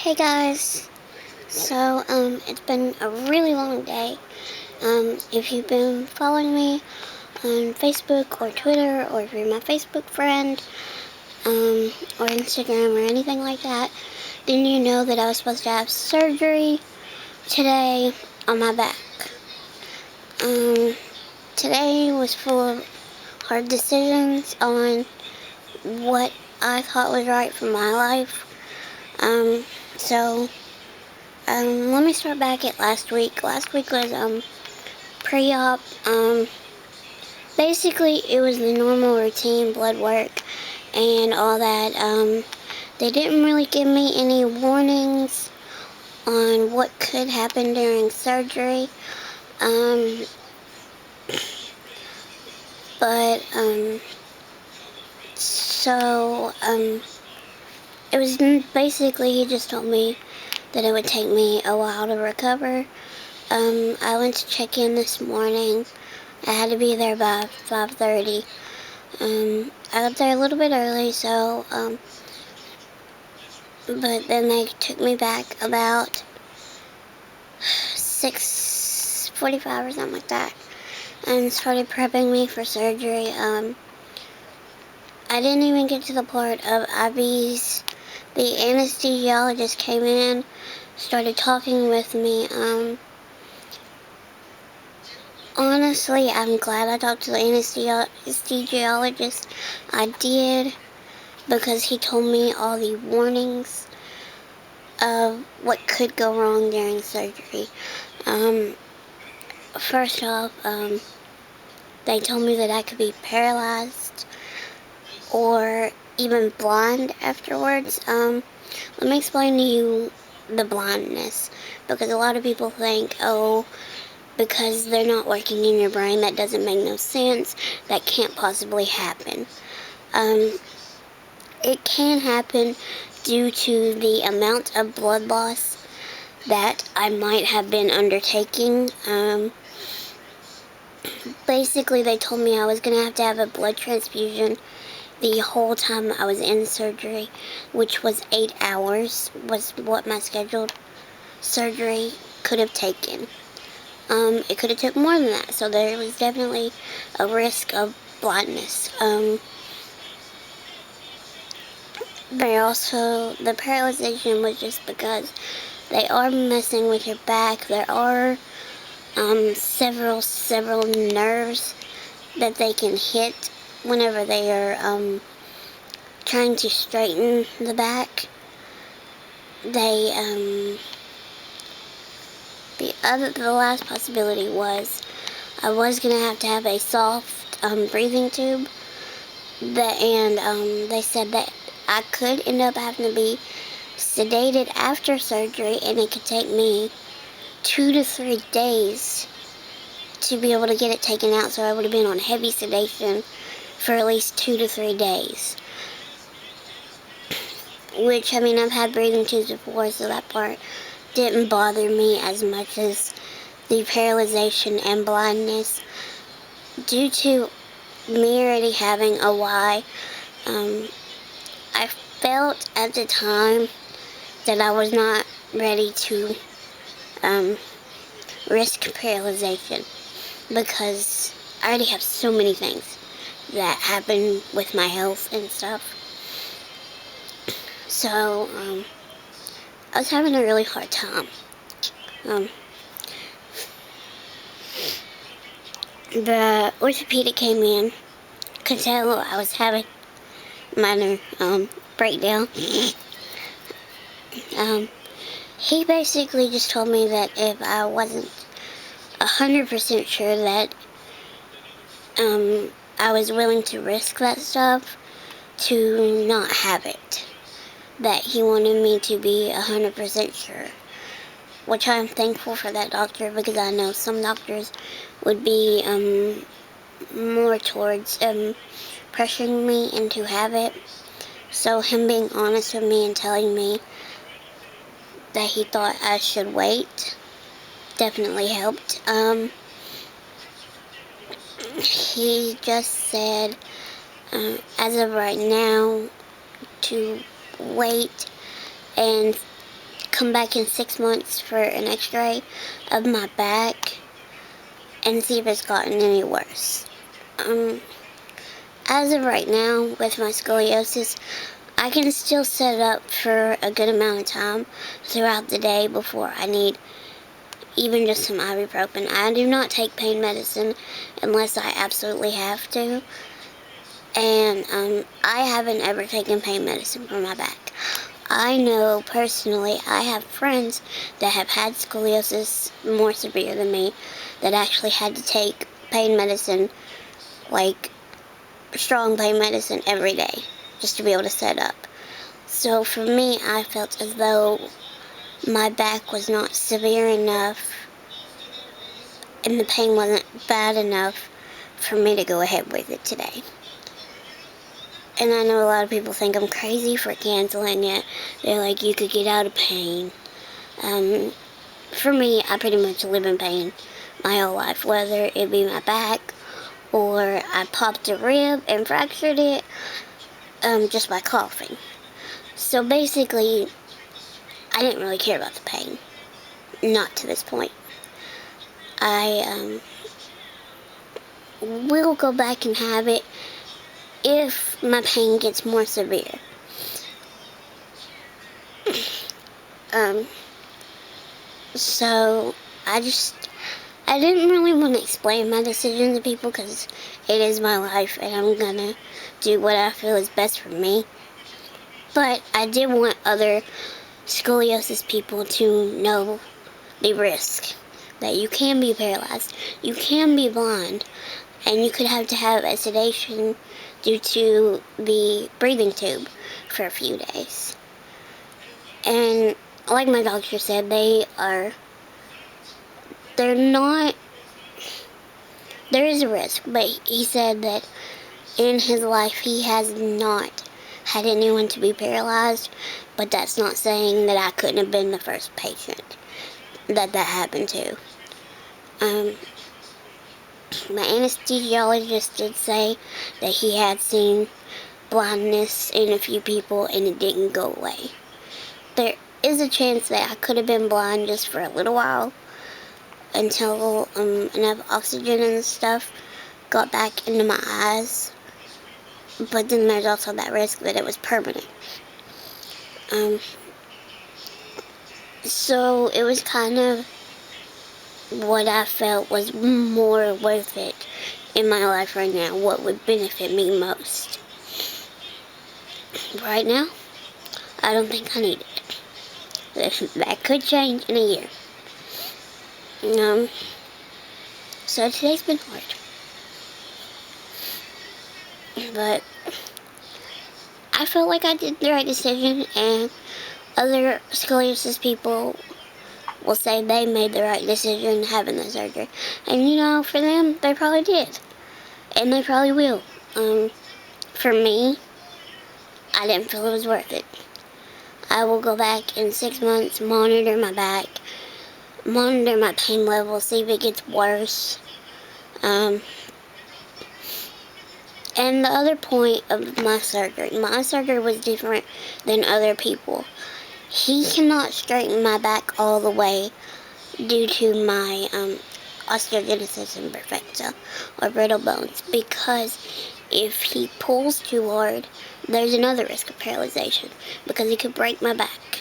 Hey guys, it's been a really long day. If you've been following me on Facebook or Twitter, or if you're my Facebook friend, or Instagram or anything like that, then you know that I was supposed to have surgery today on my back. Um, Today was full of hard decisions on what I thought was right for my life. Um, so, Let me start back at last week. Last week was, pre-op. Basically, it was the normal routine blood work and all that. They didn't really give me any warnings on what could happen during surgery. Um, but, so, it was basically, he just told me that it would take me a while to recover. I went to check in this morning. I had to be there by 5:30. I got there a little bit early, but then they took me back about 6:45 or something like that, and started prepping me for surgery. I didn't even get to the part of IVs. The anesthesiologist came in, started talking with me. Honestly, I'm glad I talked to the anesthesiologist. I did, because he told me all the warnings of what could go wrong during surgery. First off, they told me that I could be paralyzed or even blind afterwards. Let me explain to you the blindness, because a lot of people think, oh, because they're not working in your brain, that doesn't make no sense, that can't possibly happen. It can happen due to the amount of blood loss that I might have been undertaking. Basically, they told me I was going to have a blood transfusion the whole time I was in surgery, which was 8 hours, was what my scheduled surgery could have taken. It could have took more than that, so there was definitely a risk of blindness. The paralyzation was just because they are messing with your back. There are several nerves that they can hit whenever they are trying to straighten the back. The last possibility was I was gonna have a soft breathing tube. They said that I could end up having to be sedated after surgery, and it could take me 2 to 3 days to be able to get it taken out, so I would have been on heavy sedation for at least 2 to 3 days. Which, I mean, I've had breathing tubes before, so that part didn't bother me as much as the paralyzation and blindness. Due to me already having a Y, I felt at the time that I was not ready to risk paralyzation, because I already have so many things that happen with my health and stuff. So, I was having a really hard time. The orthopedic came in, could tell I was having minor breakdown. He basically just told me that if I wasn't 100% sure that I was willing to risk that stuff, to not have it. That he wanted me to be 100% sure. Which I'm thankful for that doctor, because I know some doctors would be more towards pressuring me into have it. So him being honest with me and telling me that he thought I should wait definitely helped. He just said, as of right now, to wait and come back in 6 months for an x-ray of my back and see if it's gotten any worse. As of right now, with my scoliosis, I can still set it up for a good amount of time throughout the day before I need even just some ibuprofen. I do not take pain medicine unless I absolutely have to. And I haven't ever taken pain medicine for my back. I know personally I have friends that have had scoliosis more severe than me that actually had to take pain medicine, like strong pain medicine every day just to be able to set up. So for me, I felt as though my back was not severe enough and the pain wasn't bad enough for me to go ahead with it today. And I know a lot of people think I'm crazy for canceling it. They're like, you could get out of pain. For me, I pretty much live in pain my whole life, whether it be my back or I popped a rib and fractured it just by coughing. So basically, I didn't really care about the pain. Not to this point. I will go back and have it if my pain gets more severe. So I didn't really want to explain my decision to people because it is my life and I'm gonna do what I feel is best for me. But I did want other scoliosis people to know the risk that you can be paralyzed, you can be blind, and you could have to have a sedation due to the breathing tube for a few days. And like my doctor said, there is a risk, but he said that in his life he has not had anyone to be paralyzed, but that's not saying that I couldn't have been the first patient that happened to. My anesthesiologist did say that he had seen blindness in a few people and it didn't go away. There is a chance that I could have been blind just for a little while until enough oxygen and stuff got back into my eyes. But then there's also that risk that it was permanent. So it was kind of what I felt was more worth it in my life right now, what would benefit me most. Right now, I don't think I need it. That could change in a year. So today's been hard. But I felt like I did the right decision, and other scoliosis people will say they made the right decision having the surgery. And for them, they probably did. And they probably will. For me, I didn't feel it was worth it. I will go back in 6 months, monitor my back, monitor my pain level, see if it gets worse. And the other point of my surgery was different than other people. He cannot straighten my back all the way due to my osteogenesis imperfecta, or brittle bones, because if he pulls too hard, there's another risk of paralyzation, because he could break my back.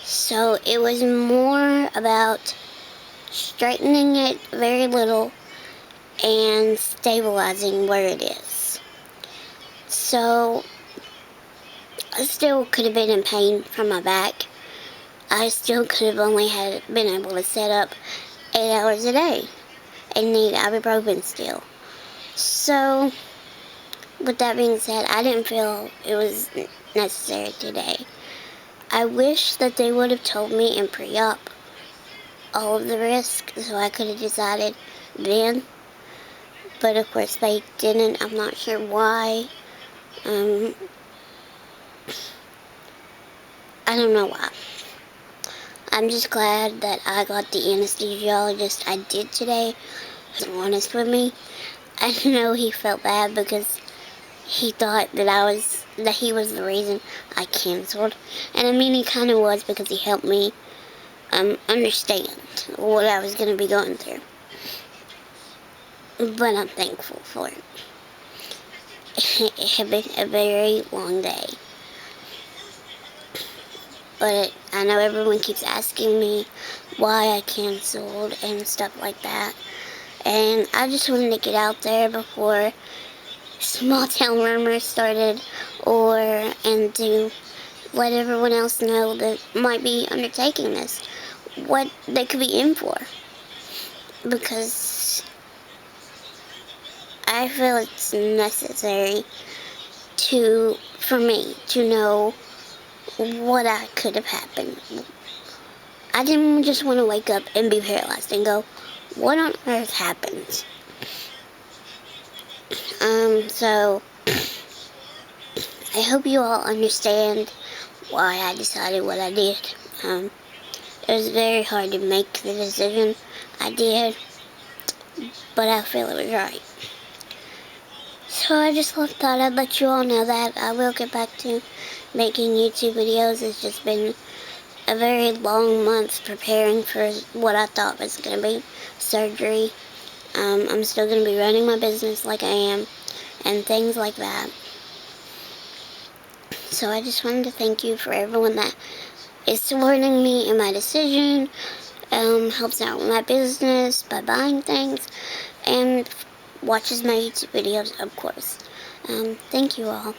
So it was more about straightening it very little and stabilizing where it is. So I still could have been in pain from my back. I still could have only been able to set up 8 hours a day and need ibuprofen still. So with that being said, I didn't feel it was necessary today. I wish that they would have told me in pre-op all of the risks so I could have decided then. But of course they didn't. I'm not sure why. I don't know why. I'm just glad that I got the anesthesiologist I did today. He was honest with me. I know he felt bad because he thought that I was that he was the reason I canceled. And I mean, he kind of was, because he helped me understand what I was going to be going through. But I'm thankful for it. It had been a very long day. But I know everyone keeps asking me why I canceled and stuff like that. And I just wanted to get out there before small town rumors started, and to let everyone else know that might be undertaking this, what they could be in for. Because I feel it's necessary for me to know what I could have happened. I didn't just want to wake up and be paralyzed and go, what on earth happened? So I hope you all understand why I decided what I did. It was very hard to make the decision I did, but I feel it was right. So I just thought I'd let you all know that I will get back to making YouTube videos. It's just been a very long month preparing for what I thought was going to be surgery. I'm still going to be running my business like I am, and things like that. So I just wanted to thank you for everyone that is supporting me in my decision, helps out with my business by buying things, and watches my YouTube videos, of course. Thank you all.